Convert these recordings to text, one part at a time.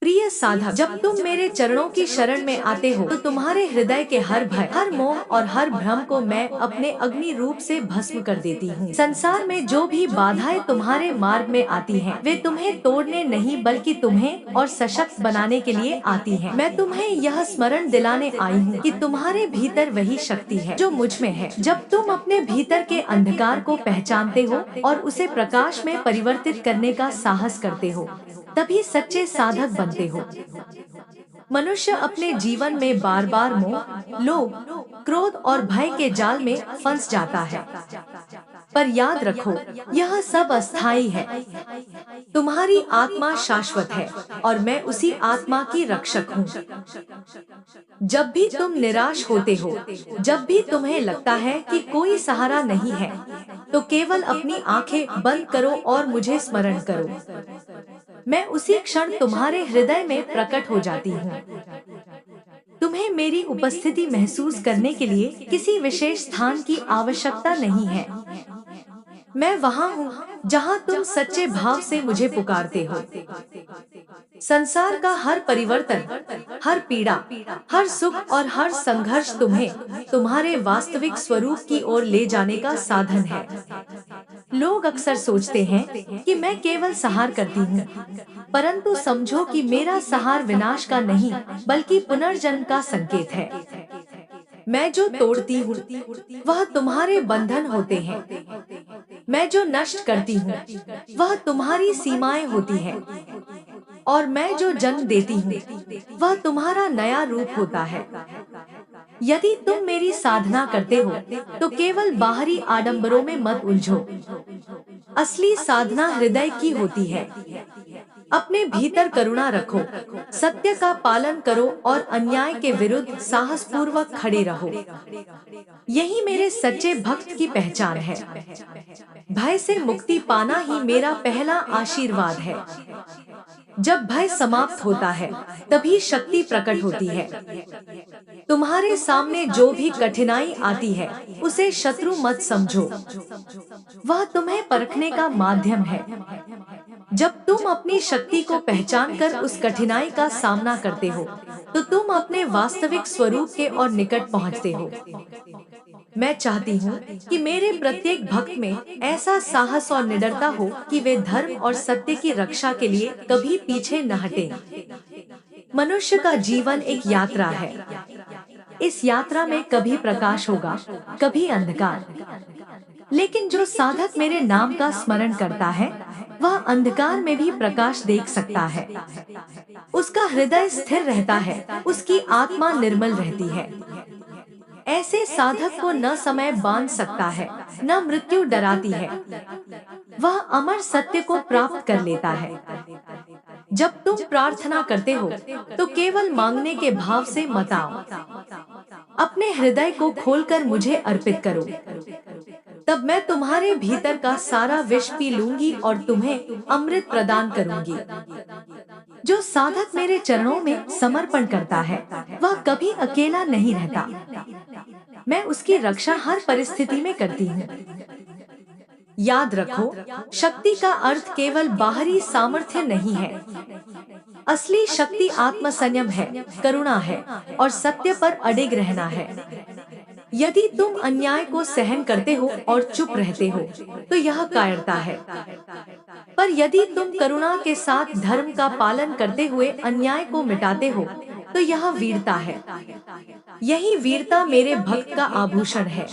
प्रिय साधक, जब तुम मेरे चरणों की शरण में आते हो तो तुम्हारे हृदय के हर भय, हर मोह और हर भ्रम को मैं अपने अग्नि रूप से भस्म कर देती हूँ। संसार में जो भी बाधाएं तुम्हारे मार्ग में आती हैं, वे तुम्हें तोड़ने नहीं बल्कि तुम्हें और सशक्त बनाने के लिए आती हैं। मैं तुम्हें यह स्मरण दिलाने आई हूँ कि तुम्हारे भीतर वही शक्ति है जो मुझ में है। जब तुम अपने भीतर के अंधकार को पहचानते हो और उसे प्रकाश में परिवर्तित करने का साहस करते हो, तभी सच्चे साधक बनते हो। मनुष्य अपने जीवन में बार बार मोह, लोभ, क्रोध और भय के जाल में फंस जाता है, पर याद रखो, यह सब अस्थायी है। तुम्हारी आत्मा शाश्वत है और मैं उसी आत्मा की रक्षक हूँ। जब भी तुम निराश होते हो, जब भी तुम्हें लगता है कि कोई सहारा नहीं है, तो केवल अपनी आंखें बंद करो और मुझे स्मरण करो। मैं उसी क्षण तुम्हारे हृदय में प्रकट हो जाती हूँ। तुम्हें मेरी उपस्थिति महसूस करने के लिए किसी विशेष स्थान की आवश्यकता नहीं है। मैं वहाँ हूँ जहाँ तुम सच्चे भाव से मुझे पुकारते हो। संसार का हर परिवर्तन, हर पीड़ा, हर सुख और हर संघर्ष तुम्हें तुम्हारे वास्तविक स्वरूप की ओर ले जाने का साधन है। लोग अक्सर सोचते हैं कि मैं केवल सहार करती हूँ, परंतु समझो कि मेरा सहार विनाश का नहीं बल्कि पुनर्जन्म का संकेत है। मैं जो तोड़ती हूँ वह तुम्हारे बंधन होते हैं। मैं जो नष्ट करती हूँ वह तुम्हारी सीमाएं होती हैं, और मैं जो जन्म देती हूँ वह तुम्हारा नया रूप होता है। यदि तुम मेरी साधना करते हो तो केवल बाहरी आडंबरों में मत उलझो। असली साधना हृदय की होती है। अपने भीतर करुणा रखो, सत्य का पालन करो और अन्याय के विरुद्ध साहसपूर्वक खड़े रहो। यही मेरे सच्चे भक्त की पहचान है। भय से मुक्ति पाना ही मेरा पहला आशीर्वाद है। जब भय समाप्त होता है तभी शक्ति प्रकट होती है। तुम्हारे सामने जो भी कठिनाई आती है उसे शत्रु मत समझो, वह तुम्हें परखने का माध्यम है। जब तुम अपनी शक्ति को पहचानकर उस कठिनाई का सामना करते हो तो तुम अपने वास्तविक स्वरूप के और निकट पहुंचते हो। मैं चाहती हूँ कि मेरे प्रत्येक भक्त में ऐसा साहस और निडरता हो कि वे धर्म और सत्य की रक्षा के लिए कभी पीछे न हटें। मनुष्य का जीवन एक यात्रा है। इस यात्रा में कभी प्रकाश होगा, कभी अंधकार, लेकिन जो साधक मेरे नाम का स्मरण करता है वह अंधकार में भी प्रकाश देख सकता है। उसका हृदय स्थिर रहता है, उसकी आत्मा निर्मल रहती है। ऐसे साधक को न समय बांध सकता है, न मृत्यु डराती है। वह अमर सत्य को प्राप्त कर लेता है। जब तुम प्रार्थना करते हो तो केवल मांगने के भाव से मत आओ। अपने हृदय को खोलकर मुझे अर्पित करो, तब मैं तुम्हारे भीतर का सारा विष पी लूंगी और तुम्हें अमृत प्रदान करूंगी। जो साधक मेरे चरणों में समर्पण करता है वह कभी अकेला नहीं रहता। मैं उसकी रक्षा हर परिस्थिति में करती हूँ। याद रखो, शक्ति का अर्थ केवल बाहरी सामर्थ्य नहीं है। असली शक्ति आत्मसंयम है, करुणा है और सत्य पर अडिग रहना है। यदि तुम अन्याय को सहन करते हो और चुप रहते हो तो यह कायरता है, पर यदि तुम करुणा के साथ धर्म का पालन करते हुए अन्याय को मिटाते हो तो यह वीरता है। यही वीरता मेरे भक्त का आभूषण है।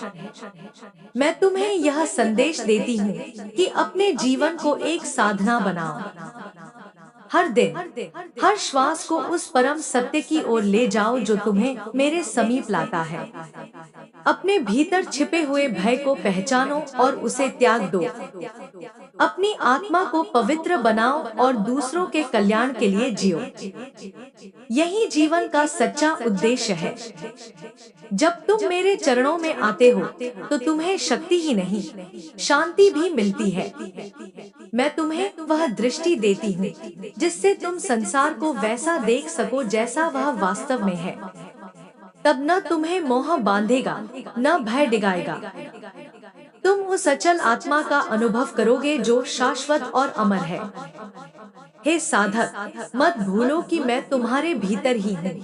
मैं तुम्हें यह संदेश देती हूँ कि अपने जीवन को एक साधना बनाओ। हर दिन, हर श्वास को उस परम सत्य की ओर ले जाओ जो तुम्हें मेरे समीप लाता है। अपने भीतर छिपे हुए भय को पहचानो और उसे त्याग दो। अपनी आत्मा को पवित्र बनाओ और दूसरों के कल्याण के लिए जियो। यही जीवन का सच्चा उद्देश्य है। जब तुम मेरे चरणों में आते हो तो तुम्हें शक्ति ही नहीं, शांति भी मिलती है। मैं तुम्हें वह दृष्टि देती हूँ जिससे तुम संसार को वैसा देख सको जैसा वह वास्तव में है। तब न तुम्हें मोह बांधेगा, न भय डिगाएगा। तुम उस अचल आत्मा का अनुभव करोगे जो शाश्वत और अमर है। हे साधक, मत भूलो कि मैं तुम्हारे भीतर ही हूँ।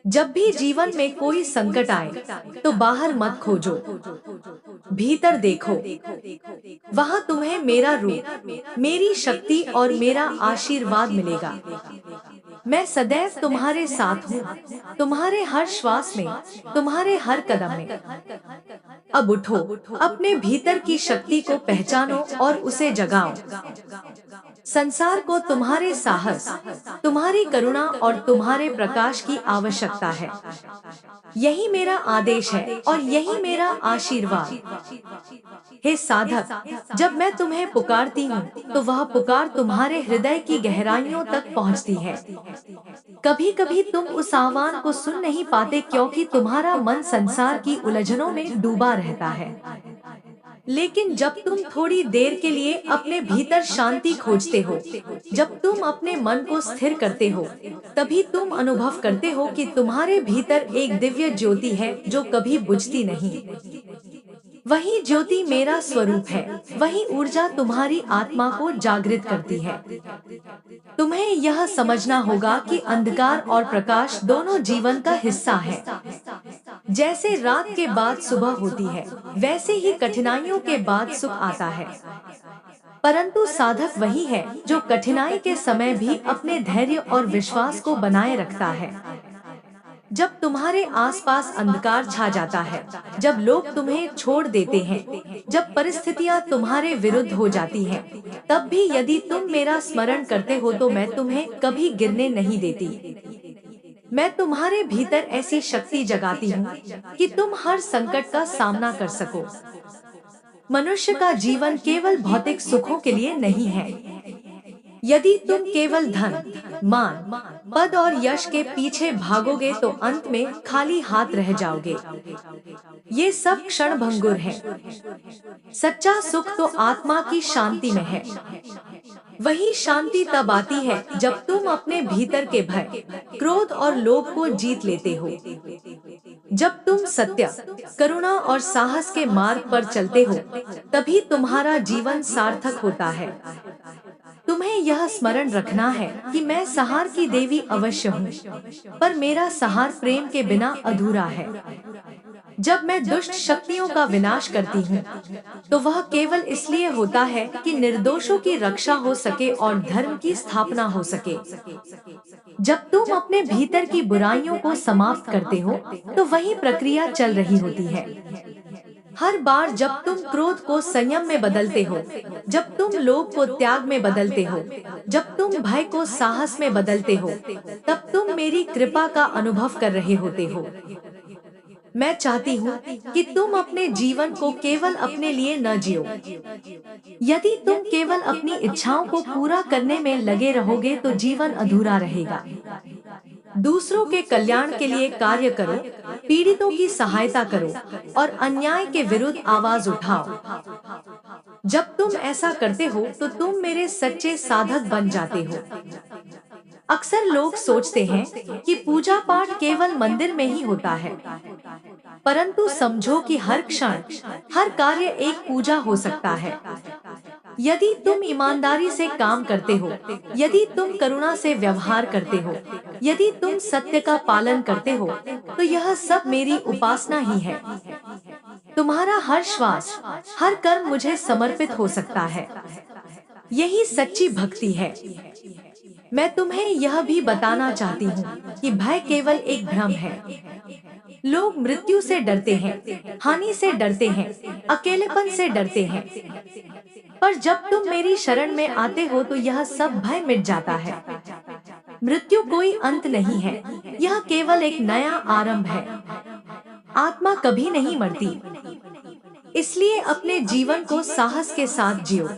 जब भी जीवन में कोई संकट आए तो बाहर मत खोजो, भीतर देखो। वहाँ तुम्हें मेरा रूप, मेरी शक्ति और मेरा आशीर्वाद मिलेगा। मैं सदैव तुम्हारे साथ हूँ, तुम्हारे हर श्वास में, तुम्हारे हर कदम में। अब उठो, अपने भीतर की शक्ति को पहचानो और उसे जगाओ। संसार को तुम्हारे साहस, तुम्हारी करुणा और तुम्हारे प्रकाश की आवश्यकता है। यही मेरा आदेश है और यही मेरा आशीर्वाद। हे साधक, जब मैं तुम्हें पुकारती हूँ तो वह पुकार तुम्हारे हृदय की गहराइयों तक पहुँचती है। कभी कभी तुम उस आह्वान को सुन नहीं पाते क्योंकि तुम्हारा मन संसार की उलझनों में डूबा रहता है। लेकिन जब तुम थोड़ी देर के लिए अपने भीतर शांति खोजते हो, जब तुम अपने मन को स्थिर करते हो, तभी तुम अनुभव करते हो कि तुम्हारे भीतर एक दिव्य ज्योति है जो कभी बुझती नहीं। वही ज्योति मेरा स्वरूप है, वही ऊर्जा तुम्हारी आत्मा को जागृत करती है। तुम्हें यह समझना होगा कि अंधकार और प्रकाश दोनों जीवन का हिस्सा है। जैसे रात के बाद सुबह होती है, वैसे ही कठिनाइयों के बाद सुख आता है। परंतु साधक वही है जो कठिनाई के समय भी अपने धैर्य और विश्वास को बनाए रखता है। जब तुम्हारे आसपास अंधकार छा जाता है, जब लोग तुम्हें छोड़ देते हैं, जब परिस्थितियां तुम्हारे विरुद्ध हो जाती हैं, तब भी यदि तुम मेरा स्मरण करते हो तो मैं तुम्हें कभी गिरने नहीं देती। मैं तुम्हारे भीतर ऐसी शक्ति जगाती हूँ कि तुम हर संकट का सामना कर सको। मनुष्य का जीवन केवल भौतिक सुखों के लिए नहीं है। यदि तुम केवल धन, मान, पद और यश के पीछे भागोगे तो अंत में खाली हाथ रह जाओगे। ये सब क्षण भंगुर है। सच्चा सुख तो आत्मा की शांति में है। वही शांति तब आती है जब तुम अपने भीतर के भय, क्रोध और लोभ को जीत लेते हो। जब तुम सत्य, करुणा और साहस के मार्ग पर चलते हो, तभी तुम्हारा जीवन सार्थक होता है। तुम्हें यह स्मरण रखना है कि मैं संहार की देवी अवश्य हूँ, पर मेरा संहार प्रेम के बिना अधूरा है। जब मैं दुष्ट शक्तियों का विनाश करती हूँ, तो वह केवल इसलिए होता है कि निर्दोषों की रक्षा हो सके और धर्म की स्थापना हो सके। जब तुम अपने भीतर की बुराइयों को समाप्त करते हो, तो वही प्रक्रिया चल रही होती है। हर बार जब तुम क्रोध को संयम में बदलते हो, जब तुम लोभ को त्याग में बदलते हो, जब तुम भय को साहस में बदलते हो, तब तुम मेरी कृपा का अनुभव कर रहे होते हो। मैं चाहती हूँ कि तुम अपने जीवन को केवल अपने लिए न जियो। यदि तुम केवल अपनी इच्छाओं को पूरा करने में लगे रहोगे तो जीवन अधूरा रहेगा। दूसरों के कल्याण के लिए कार्य करो, पीड़ितों की सहायता करो और अन्याय के विरुद्ध आवाज उठाओ। जब तुम ऐसा करते हो तो तुम मेरे सच्चे साधक बन जाते हो। अक्सर लोग सोचते हैं कि पूजा पाठ केवल मंदिर में ही होता है, परंतु समझो कि हर क्षण, हर कार्य एक पूजा हो सकता है। यदि तुम ईमानदारी से काम करते हो, यदि तुम करुणा से व्यवहार करते हो, यदि तुम सत्य का पालन करते हो, तो यह सब मेरी उपासना ही है। तुम्हारा हर श्वास, हर कर्म मुझे समर्पित हो सकता है। यही सच्ची भक्ति है। मैं तुम्हें यह भी बताना चाहती हूँ कि भय केवल एक भ्रम है। लोग मृत्यु से डरते हैं, हानि से डरते हैं, अकेलेपन से डरते हैं, पर जब तुम मेरी शरण में आते हो तो यह सब भय मिट जाता है। मृत्यु कोई अंत नहीं है, यह केवल एक नया आरंभ है। आत्मा कभी नहीं मरती, इसलिए अपने जीवन को साहस के साथ जियो।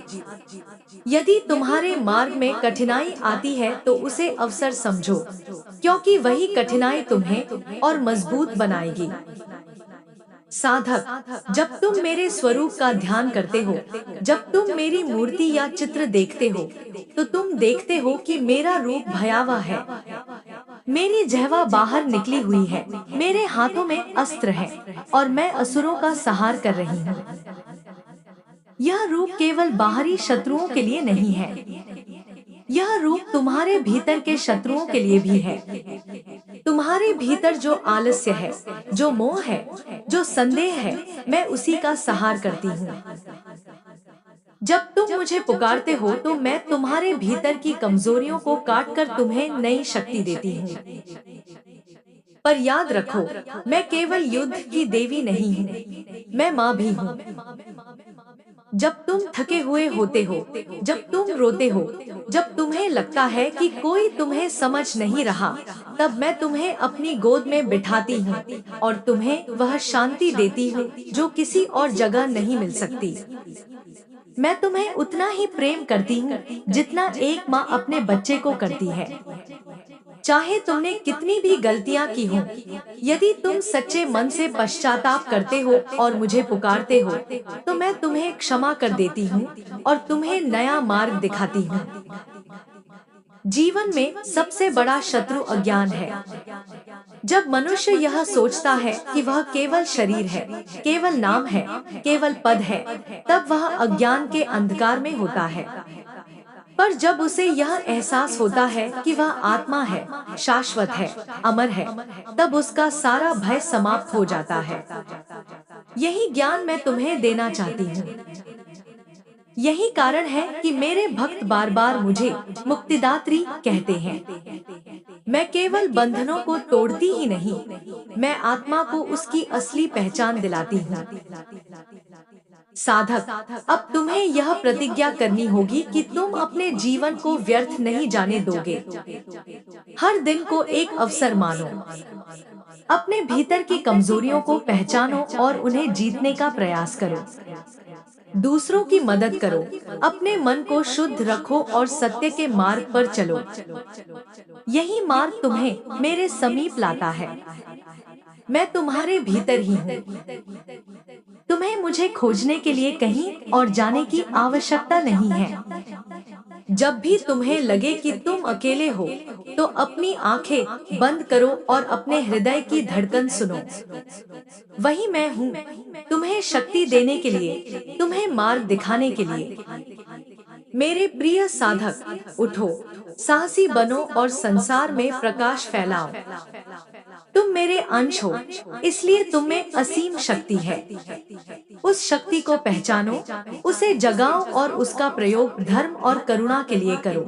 यदि तुम्हारे मार्ग में कठिनाई आती है तो उसे अवसर समझो, क्योंकि वही कठिनाई तुम्हें और मजबूत बनाएगी। साधक, जब तुम मेरे स्वरूप का ध्यान करते हो, जब तुम मेरी मूर्ति या चित्र देखते हो, तो तुम देखते हो कि मेरा रूप भयावह है। मेरी जिह्वा बाहर निकली हुई है, मेरे हाथों में अस्त्र है और मैं असुरों का संहार कर रही हूँ। यह रूप केवल बाहरी शत्रुओं के लिए नहीं है, यह रूप तुम्हारे भीतर के शत्रुओं के लिए भी है। तुम्हारे भीतर जो आलस्य है, जो मोह है, जो संदेह है, मैं उसी का संहार करती हूँ। जब तुम मुझे पुकारते हो तो मैं तुम्हारे भीतर की कमजोरियों को काट कर तुम्हें नई शक्ति देती हूँ। पर याद रखो, मैं केवल युद्ध की देवी नहीं हूँ, मैं माँ भी हूँ। जब तुम थके हुए होते हो, जब तुम रोते हो, जब तुम्हें लगता है कि कोई तुम्हें समझ नहीं रहा, तब मैं तुम्हें अपनी गोद में बिठाती हूँ और तुम्हें वह शांति देती हूँ जो किसी और जगह नहीं मिल सकती। मैं तुम्हें उतना ही प्रेम करती हूँ जितना एक माँ अपने बच्चे को करती है। चाहे तुमने कितनी भी गलतियाँ की हो, यदि तुम सच्चे मन से पश्चाताप करते हो और मुझे पुकारते हो, तो मैं तुम्हें क्षमा कर देती हूँ और तुम्हें नया मार्ग दिखाती हूँ। जीवन में सबसे बड़ा शत्रु अज्ञान है। जब मनुष्य यह सोचता है कि वह केवल शरीर है, केवल नाम है, केवल पद है, तब वह अज्ञान के अंधकार में होता है। पर जब उसे यह एहसास होता है कि वह आत्मा है, शाश्वत है, अमर है, तब उसका सारा भय समाप्त हो जाता है। यही ज्ञान मैं तुम्हें देना चाहती हूँ। यही कारण है कि मेरे भक्त बार बार मुझे मुक्तिदात्री कहते हैं। मैं केवल बंधनों को तोड़ती ही नहीं, मैं आत्मा को उसकी असली पहचान दिलाती हूँ। साधक, अब तुम्हें यह प्रतिज्ञा करनी होगी कि तुम अपने जीवन को व्यर्थ नहीं जाने दोगे। हर दिन को एक अवसर मानो। अपने भीतर की कमजोरियों को पहचानो और उन्हें जीतने का प्रयास करो। दूसरों की मदद करो, अपने मन को शुद्ध रखो और सत्य के मार्ग पर चलो। यही मार्ग तुम्हें मेरे समीप लाता है। मैं तुम्हारे भीतर ही हूँ। तुम्हें मुझे खोजने के लिए कहीं और जाने की आवश्यकता नहीं है। जब भी तुम्हें लगे कि तुम अकेले हो, तो अपनी आंखें बंद करो और अपने हृदय की धड़कन सुनो। वही मैं हूँ, तुम्हें शक्ति देने के लिए, तुम्हें मार्ग दिखाने के लिए। मेरे प्रिय साधक, उठो, साहसी बनो और संसार में प्रकाश फैलाओ। तुम मेरे अंश हो, इसलिए तुम में असीम शक्ति है। उस शक्ति को पहचानो, उसे जगाओ और उसका प्रयोग धर्म और करुणा के लिए करो।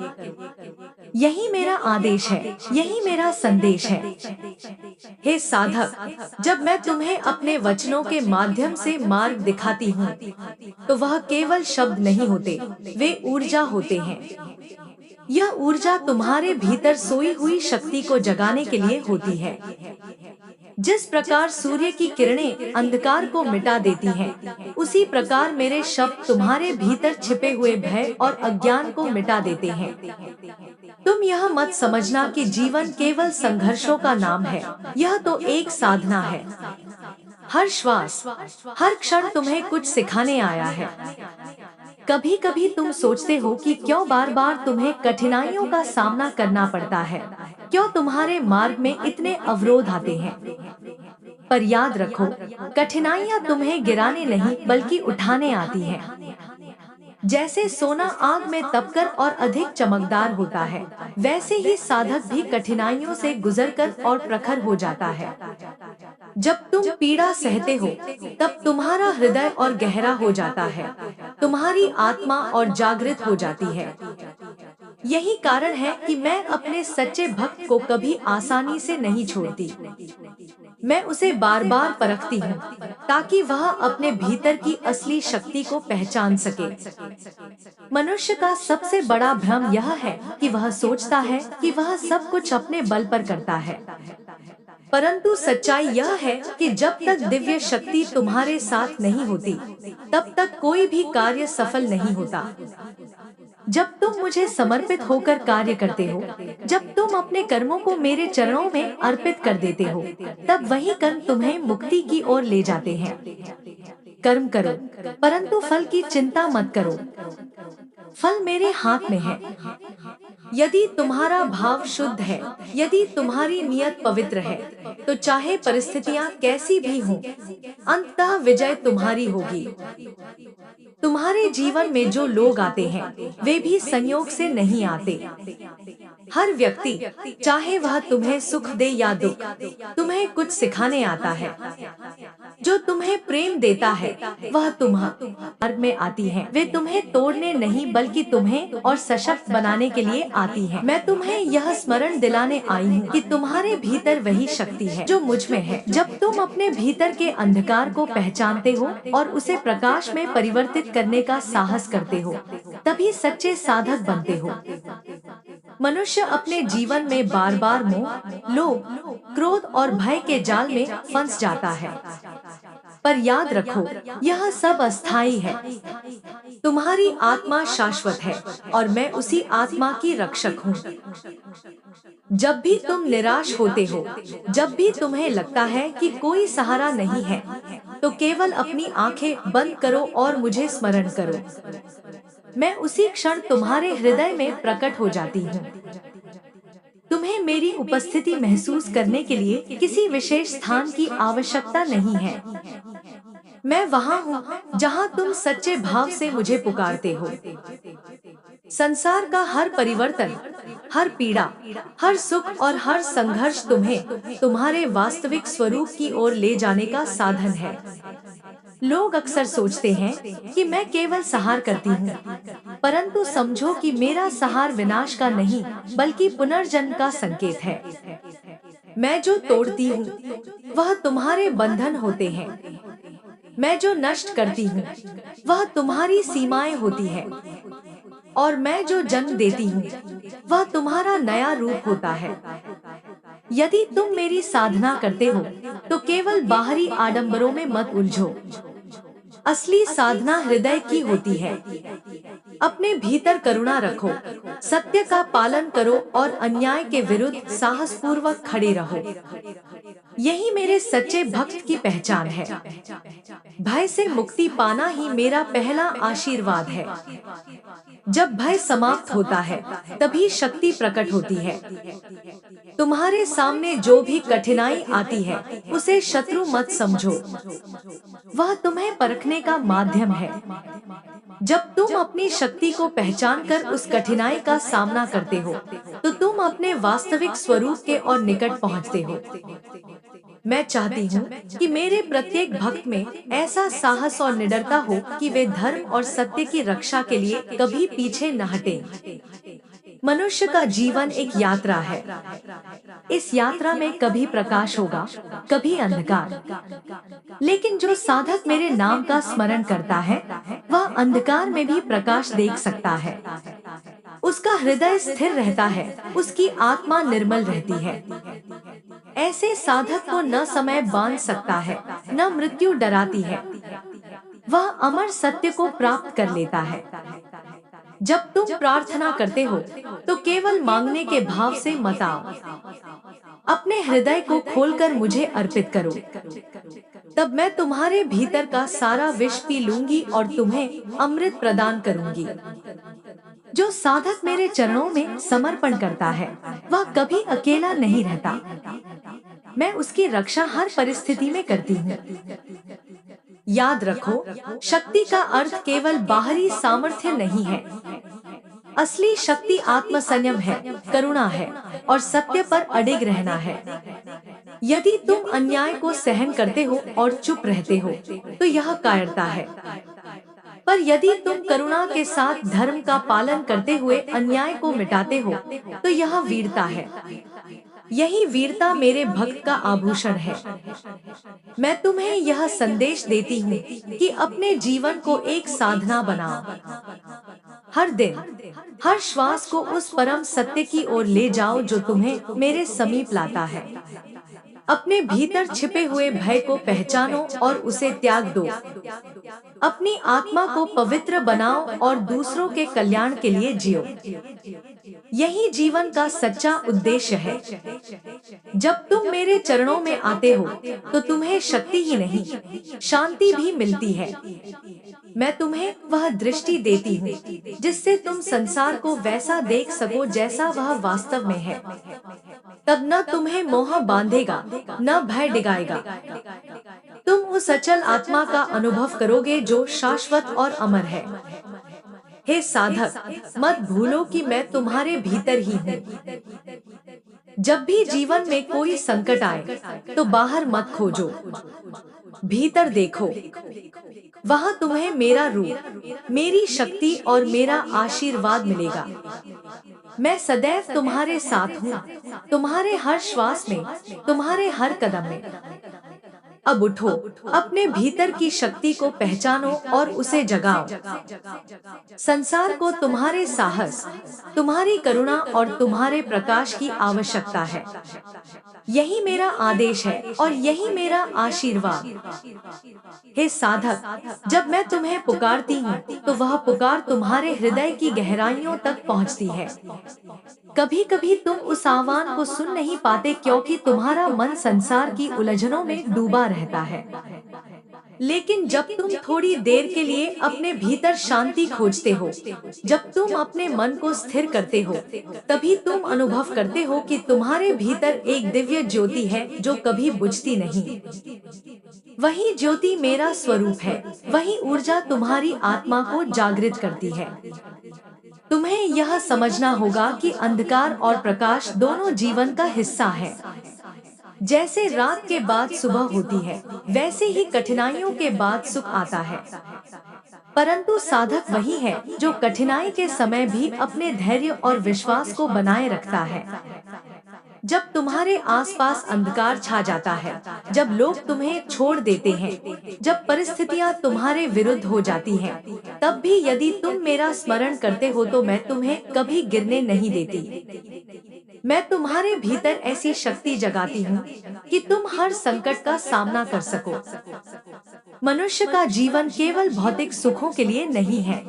यही मेरा आदेश है, यही मेरा संदेश है। हे साधक, जब मैं तुम्हें अपने वचनों के माध्यम से मार्ग दिखाती हूँ, तो वह केवल शब्द नहीं होते, वे ऊर्जा होते हैं। यह ऊर्जा तुम्हारे भीतर सोई हुई शक्ति को जगाने के लिए होती है। जिस प्रकार सूर्य की किरणें अंधकार को मिटा देती हैं, उसी प्रकार मेरे शब्द तुम्हारे भीतर छिपे हुए भय और अज्ञान को मिटा देते हैं। तुम यह मत समझना कि जीवन केवल संघर्षों का नाम है, यह तो एक साधना है। हर श्वास, हर क्षण तुम्हें कुछ सिखाने आया है। कभी कभी तुम सोचते हो कि क्यों बार बार तुम्हें कठिनाइयों का सामना करना पड़ता है, क्यों तुम्हारे मार्ग में इतने अवरोध आते हैं। पर याद रखो, कठिनाइयाँ तुम्हें गिराने नहीं बल्कि उठाने आती हैं। जैसे सोना आग में तपकर और अधिक चमकदार होता है, वैसे ही साधक भी कठिनाइयों से गुजरकर और प्रखर हो जाता है। जब तुम पीड़ा सहते हो, तब तुम्हारा हृदय और गहरा हो जाता है, तुम्हारी आत्मा और जागृत हो जाती है। यही कारण है कि मैं अपने सच्चे भक्त को कभी आसानी से नहीं छोड़ती। मैं उसे बार बार परखती हूँ, ताकि वह अपने भीतर की असली शक्ति को पहचान सके। मनुष्य का सबसे बड़ा भ्रम यह है कि वह सोचता है कि वह सब कुछ अपने बल पर करता है। परंतु सच्चाई यह है कि जब तक दिव्य शक्ति तुम्हारे साथ नहीं होती, तब तक कोई भी कार्य सफल नहीं होता। जब तुम मुझे समर्पित होकर कार्य करते हो, जब तुम अपने कर्मों को मेरे चरणों में अर्पित कर देते हो, तब वही कर्म तुम्हें मुक्ति की ओर ले जाते हैं। कर्म करो, परंतु फल की चिंता मत करो। फल मेरे हाथ में है। यदि तुम्हारा भाव शुद्ध है, यदि तुम्हारी नियत पवित्र है, तो चाहे परिस्थितियां कैसी भी हों, अंततः विजय तुम्हारी होगी। तुम्हारे जीवन में जो लोग आते हैं वे भी संयोग से नहीं आते। हर व्यक्ति, चाहे वह तुम्हें सुख दे या दुख, तुम्हें कुछ सिखाने आता है। जो तुम्हें प्रेम देता है वह तुम्हारे मार्ग में आती है। वे तुम्हें तोड़ने नहीं बल्कि तुम्हें और सशक्त बनाने के लिए आती है। मैं तुम्हें यह स्मरण दिलाने आई हूँ कि तुम्हारे भीतर वही शक्ति है जो मुझ में है। जब तुम अपने भीतर के अंधकार को पहचानते हो और उसे प्रकाश में परिवर्तित करने का साहस करते हो, तभी सच्चे साधक बनते हो। मनुष्य अपने जीवन में बार बार मोह, लोभ, क्रोध और भय के जाल में फंस जाता है, पर याद रखो यह सब अस्थायी है। तुम्हारी आत्मा शाश्वत है और मैं उसी आत्मा की रक्षक हूँ। जब भी तुम निराश होते हो, जब भी तुम्हें लगता है कि कोई सहारा नहीं है, तो केवल अपनी आंखें बंद करो और मुझे स्मरण करो। मैं उसी क्षण तुम्हारे हृदय में प्रकट हो जाती हूँ। तुम्हें मेरी उपस्थिति महसूस करने के लिए किसी विशेष स्थान की आवश्यकता नहीं है। मैं वहाँ हूँ जहाँ तुम सच्चे भाव से मुझे पुकारते हो। संसार का हर परिवर्तन, हर पीड़ा, हर सुख और हर संघर्ष तुम्हें तुम्हारे वास्तविक स्वरूप की ओर ले जाने का साधन है। लोग अक्सर सोचते हैं कि मैं केवल सहार करती हूँ, परंतु समझो कि मेरा सहार विनाश का नहीं बल्कि पुनर्जन्म का संकेत है। मैं जो तोड़ती हूँ वह तुम्हारे बंधन होते हैं। मैं जो नष्ट करती हूँ वह तुम्हारी सीमाएं होती है, और मैं जो जन्म देती हूँ वह तुम्हारा नया रूप होता है। यदि तुम मेरी साधना करते हो तो केवल बाहरी आडंबरों में मत उलझो। असली साधना हृदय की होती है। अपने भीतर करुणा रखो, सत्य का पालन करो और अन्याय के विरुद्ध साहसपूर्वक खड़े रहो। यही मेरे सच्चे भक्त की पहचान है। भय से मुक्ति पाना ही मेरा पहला आशीर्वाद है। जब भय समाप्त होता है तभी शक्ति प्रकट होती है। तुम्हारे सामने जो भी कठिनाई आती है उसे शत्रु मत समझो, वह तुम्हें परखने का माध्यम है। जब तुम अपनी शक्ति को पहचानकर उस कठिनाई का सामना करते हो तो तुम अपने वास्तविक स्वरूप के और निकट पहुंचते हो। मैं चाहती हूँ कि मेरे प्रत्येक भक्त में ऐसा साहस और निडरता हो कि वे धर्म और सत्य की रक्षा के लिए कभी पीछे न हटें। मनुष्य का जीवन एक यात्रा है। इस यात्रा में कभी प्रकाश होगा, कभी अंधकार, लेकिन जो साधक मेरे नाम का स्मरण करता है वह अंधकार में भी प्रकाश देख सकता है। उसका हृदय स्थिर रहता है, उसकी आत्मा निर्मल रहती है। ऐसे साधक को न समय बांध सकता है, न मृत्यु डराती है। वह अमर सत्य को प्राप्त कर लेता है। जब तुम प्रार्थना करते हो तो केवल मांगने के भाव से मत आओ। अपने हृदय को खोलकर मुझे अर्पित करो, तब मैं तुम्हारे भीतर का सारा विष पी लूंगी और तुम्हें अमृत प्रदान करूंगी। जो साधक मेरे चरणों में समर्पण करता है वह कभी अकेला नहीं रहता। मैं उसकी रक्षा हर परिस्थिति में करती हूँ। याद रखो, शक्ति का अर्थ केवल बाहरी सामर्थ्य नहीं है। असली शक्ति आत्मसंयम है, करुणा है और सत्य पर अडिग रहना है। यदि तुम अन्याय को सहन करते हो और चुप रहते हो तो यह कायरता है, पर यदि तुम करुणा के साथ धर्म का पालन करते हुए अन्याय को मिटाते हो तो यह वीरता है। यही वीरता मेरे भक्त का आभूषण है। मैं तुम्हें यह संदेश देती हूँ कि अपने जीवन को एक साधना बनाओ। हर दिन, हर श्वास को उस परम सत्य की ओर ले जाओ जो तुम्हें मेरे समीप लाता है। अपने भीतर छिपे हुए भय को पहचानो और उसे त्याग दो। अपनी आत्मा को पवित्र बनाओ और दूसरों के कल्याण के लिए जियो। यही जीवन का सच्चा उद्देश्य है। जब तुम मेरे चरणों में आते हो तो तुम्हें शक्ति ही नहीं, शांति भी मिलती है। मैं तुम्हें वह दृष्टि देती हूँ जिससे तुम संसार को वैसा देख सको जैसा वह वास्तव में है। तब न तुम्हें मोह बांधेगा, न भय डिगाएगा। तुम उस अचल आत्मा का अनुभव करोगे जो शाश्वत और अमर है। हे साधक, मत भूलो कि मैं तुम्हारे भीतर ही हूँ। जब भी जीवन में कोई संकट आए तो बाहर मत खोजो, भीतर देखो। वहाँ तुम्हें मेरा रूप, मेरी शक्ति और मेरा आशीर्वाद मिलेगा। मैं सदैव तुम्हारे साथ हूँ, तुम्हारे हर श्वास में, तुम्हारे हर कदम में। अब उठो, अपने भीतर की शक्ति को पहचानो और उसे जगाओ। संसार को तुम्हारे साहस, तुम्हारी करुणा और तुम्हारे प्रकाश की आवश्यकता है। यही मेरा आदेश है और यही मेरा आशीर्वाद। हे साधक, जब मैं तुम्हें पुकारती हूँ तो वह पुकार तुम्हारे हृदय की गहराइयों तक पहुँचती है। कभी कभी तुम उस आह्वान को सुन नहीं पाते क्योंकि तुम्हारा मन संसार की उलझनों में डूबा रहता है। लेकिन जब तुम थोड़ी देर के लिए अपने भीतर शांति खोजते हो, जब तुम अपने मन को स्थिर करते हो, तभी तुम अनुभव करते हो कि तुम्हारे भीतर एक दिव्य ज्योति है जो कभी बुझती नहीं। वही ज्योति मेरा स्वरूप है, वही ऊर्जा तुम्हारी आत्मा को जागृत करती है। तुम्हें यह समझना होगा कि अंधकार और प्रकाश दोनों जीवन का हिस्सा है। जैसे रात के बाद सुबह होती है, वैसे ही कठिनाइयों के बाद सुख आता है। परंतु साधक वही है जो कठिनाई के समय भी अपने धैर्य और विश्वास को बनाए रखता है। जब तुम्हारे आसपास अंधकार छा जाता है, जब लोग तुम्हें छोड़ देते हैं, जब परिस्थितियां तुम्हारे विरुद्ध हो जाती हैं, तब भी यदि तुम मेरा स्मरण करते हो तो मैं तुम्हें कभी गिरने नहीं देती। मैं तुम्हारे भीतर ऐसी शक्ति जगाती हूँ कि तुम हर संकट का सामना कर सको। मनुष्य का जीवन केवल भौतिक सुखों के लिए नहीं है।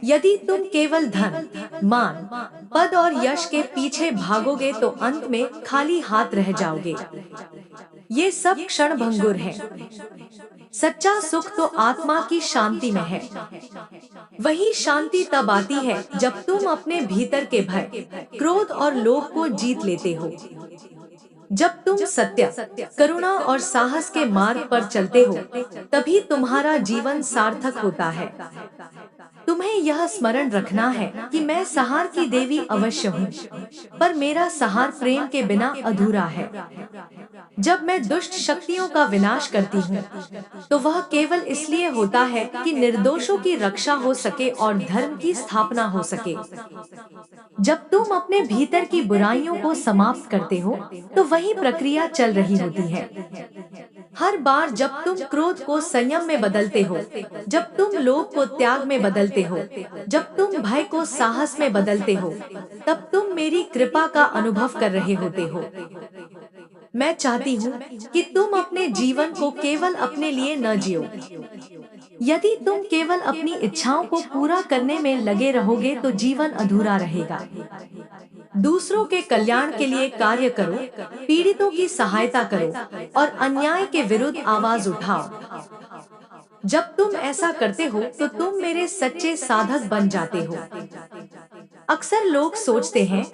यदि तुम केवल धन, मान, पद और यश के पीछे भागोगे तो अंत में खाली हाथ रह जाओगे। ये सब क्षण भंगुर है। सच्चा सुख तो आत्मा की शांति में है। वही शांति तब आती है जब तुम अपने भीतर के भय, क्रोध और लोभ को जीत लेते हो। जब तुम सत्य, करुणा और साहस के मार्ग पर चलते हो, तभी तुम्हारा जीवन सार्थक होता है। तुम्हें यह स्मरण रखना है कि मैं संहार की देवी अवश्य हूँ, पर मेरा संहार प्रेम के बिना अधूरा है। जब मैं दुष्ट शक्तियों का विनाश करती हूँ, तो वह केवल इसलिए होता है कि निर्दोषों की रक्षा हो सके और धर्म की स्थापना हो सके। जब तुम अपने भीतर की बुराइयों को समाप्त करते हो, तो वही प्रक्रिया चल रही होती है। हर बार जब तुम क्रोध को संयम में बदलते हो, जब तुम लोभ को त्याग में बदलते हो, जब तुम भय को साहस में बदलते हो, तब तुम मेरी कृपा का अनुभव कर रहे होते हो। मैं चाहती हूँ कि तुम अपने जीवन को केवल अपने लिए न जियो। यदि तुम केवल अपनी इच्छाओं को पूरा करने में लगे रहोगे तो जीवन अधूरा रहेगा। दूसरों के कल्याण के लिए कार्य करो, पीड़ितों की सहायता करो और अन्याय के विरुद्ध आवाज उठाओ। जब तुम ऐसा करते हो तो तुम मेरे सच्चे साधक बन जाते हो। अक्सर लोग सोचते हैं